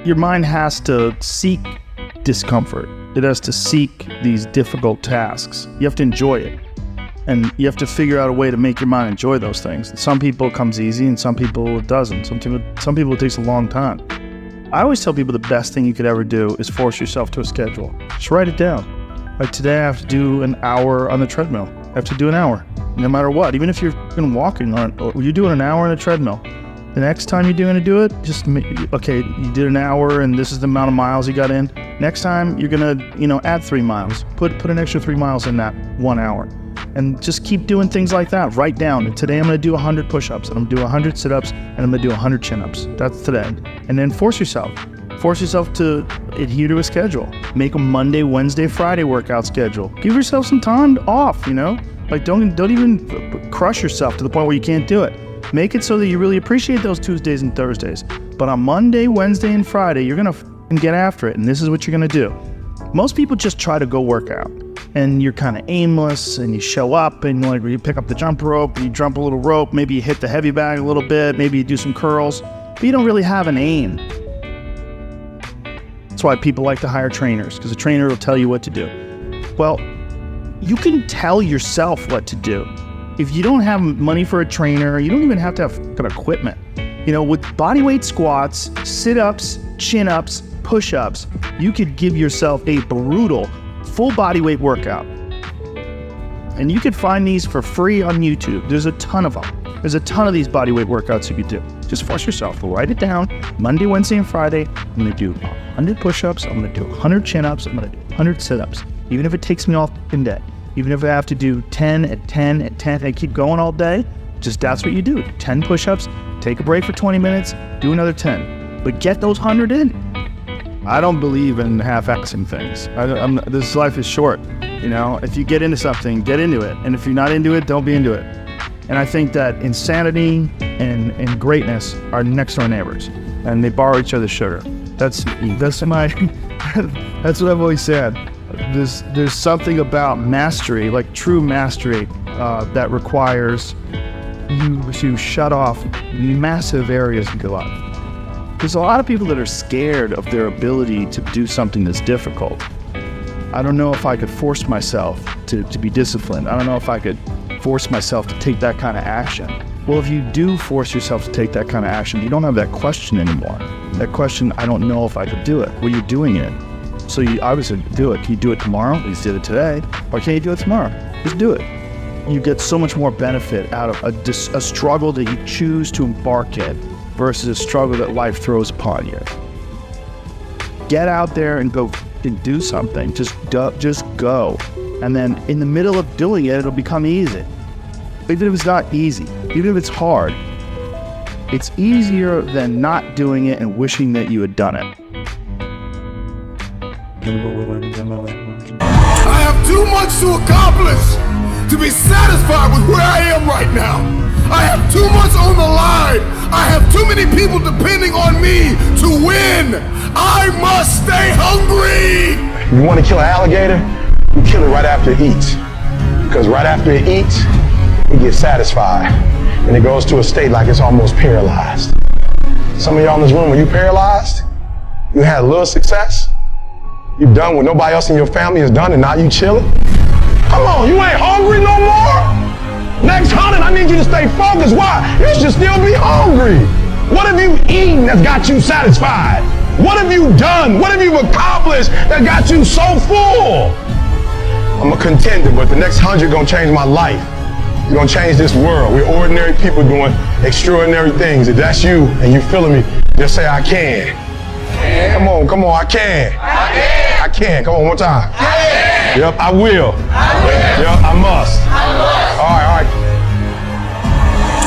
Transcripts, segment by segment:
Your mind has to seek discomfort. It has to seek these difficult tasks. You have to enjoy it. And you have to figure out a way to make your mind enjoy those things. Some people it comes easy and some people it doesn't. Some people it takes a long time. I always tell people the best thing you could ever do is force yourself to a schedule. Just write it down. Like today I have to do an hour on the treadmill. I have to do an hour, no matter what. Even if you're walking or you're doing an hour on a treadmill. The next time you're going to do it, okay, you did an hour and this is the amount of miles you got in. Next time you're going to, add 3 miles. Put an extra 3 miles in that 1 hour. And just keep doing things like that. Write down. And today I'm going to do 100 push-ups, and I'm going to do 100 sit-ups, and I'm going to do 100 chin-ups. That's today. And then force yourself. Force yourself to adhere to a schedule. Make a Monday, Wednesday, Friday workout schedule. Give yourself some time off, Like don't even crush yourself to the point where you can't do it. Make it so that you really appreciate those Tuesdays and Thursdays. But on Monday, Wednesday, and Friday, you're going to get after it, and this is what you're going to do. Most people just try to go work out, and you're kind of aimless, and you show up, and you pick up the jump rope, you jump a little rope, maybe you hit the heavy bag a little bit, maybe you do some curls, but you don't really have an aim. That's why people like to hire trainers, because a trainer will tell you what to do. Well, you can tell yourself what to do. If you don't have money for a trainer, you don't even have to have good equipment. With bodyweight squats, sit-ups, chin-ups, push-ups, you could give yourself a brutal full bodyweight workout. And you could find these for free on YouTube. There's a ton of them. There's a ton of these bodyweight workouts you could do. Just force yourself to write it down. Monday, Wednesday, and Friday, I'm going to do 100 push-ups. I'm going to do 100 chin-ups. I'm going to do 100 sit-ups. Even if it takes me all fucking day. Even if I have to do 10 and 10 and 10 and keep going all day, that's what you do. 10 push-ups, take a break for 20 minutes, do another 10. But get those 100 in. I don't believe in half-assing things. This life is short. If you get into something, get into it. And if you're not into it, don't be into it. And I think that insanity and greatness are next door neighbors, and they borrow each other's sugar. That's what I've always said. There's something about mastery, like true mastery, that requires you to shut off massive areas of your life. There's a lot of people that are scared of their ability to do something that's difficult. I don't know if I could force myself to be disciplined. I don't know if I could force myself to take that kind of action. Well, if you do force yourself to take that kind of action, you don't have that question anymore. That question, I don't know if I could do it. Well, you're doing it. So you obviously do it. Can you do it tomorrow? You did it today. Or can you do it tomorrow? Just do it. You get so much more benefit out of a struggle that you choose to embark in versus a struggle that life throws upon you. Get out there and go and do something. Just go. And then in the middle of doing it, it'll become easy. Even if it's not easy, even if it's hard, it's easier than not doing it and wishing that you had done it. I have too much to accomplish to be satisfied with where I am right now. I have too much on the line. I have too many people depending on me to win. I must stay hungry. You want to kill an alligator? You kill it right after it eats. Because right after it eats, it gets satisfied. And it goes to a state like it's almost paralyzed. Some of y'all in this room, when you paralyzed, you had a little success. You've done what nobody else in your family has done, and now you chilling? Come on, you ain't hungry no more? Next 100, I need you to stay focused. Why? You should still be hungry. What have you eaten that's got you satisfied? What have you done? What have you accomplished that got you so full? I'm a contender, but the next 100 gonna change my life. You're gonna change this world. We're ordinary people doing extraordinary things. If that's you and you feeling me, just say I can. Come on, I can. I can. Come on, one time. Yep, I will. Yep, I must. All right.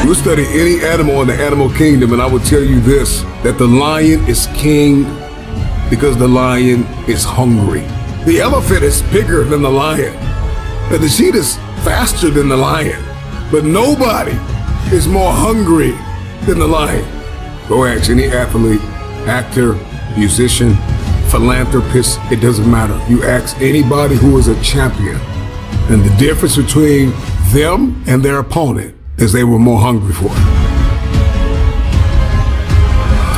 You'll study any animal in the animal kingdom, and I will tell you this, that the lion is king because the lion is hungry. The elephant is bigger than the lion, and the cheetah is faster than the lion, but nobody is more hungry than the lion. Go ask any athlete, actor, musician, philanthropist, it doesn't matter. You ask anybody who is a champion, and the difference between them and their opponent is they were more hungry for it.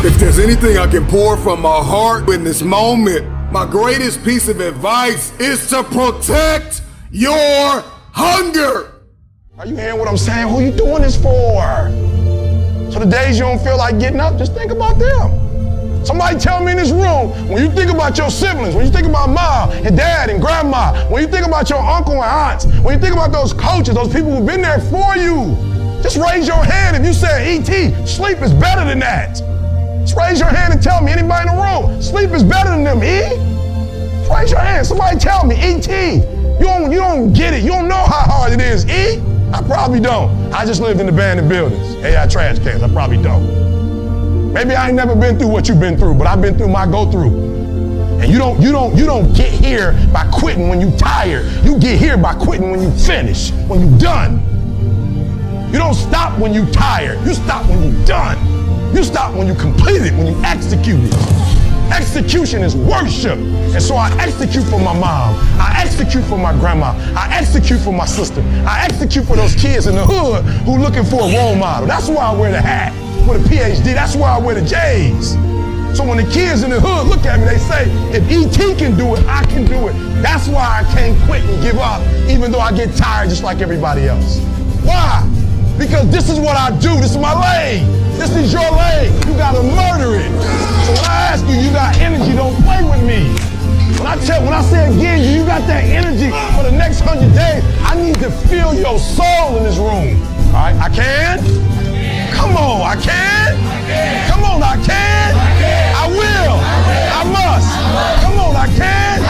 If If there's anything I can pour from my heart in this moment, my greatest piece of advice is to protect your hunger. Are you hearing what I'm saying? Who you doing this for? So the days you don't feel like getting up, just think about them. Somebody tell me in this room, when you think about your siblings, when you think about mom and dad and grandma, when you think about your uncle and aunts, when you think about those coaches, those people who've been there for you, just raise your hand if you say, E.T., sleep is better than that. Just raise your hand and tell me, anybody in the room, sleep is better than them, E? Just raise your hand. Somebody tell me, E.T., you don't get it. You don't know how hard it is, E? I probably don't. I just lived in abandoned buildings, AI trash cans. I probably don't. Maybe I ain't never been through what you've been through, but I've been through my go-through. And you don't get here by quitting when you tired. You get here by quitting when you finish, when you done. You don't stop when you tired. You stop when you done. You stop when you complete it, when you execute it. Execution is worship. And so I execute for my mom. I execute for my grandma. I execute for my sister. I execute for those kids in the hood who looking for a role model. That's why I wear the hat with a PhD. That's why I wear the J's. So when the kids in the hood look at me, they say, if E.T. can do it, I can do it. That's why I can't quit and give up, even though I get tired just like everybody else. Why? Because this is what I do. This is my lane. This is your lane. You gotta murder it. So when I ask you, you got energy, don't play with me. When I say again, you got that energy for the next 100 days, I need to feel your soul in this room. All right, I can? Come on, I can? Come on, I can? I will. I must. Come on, I can?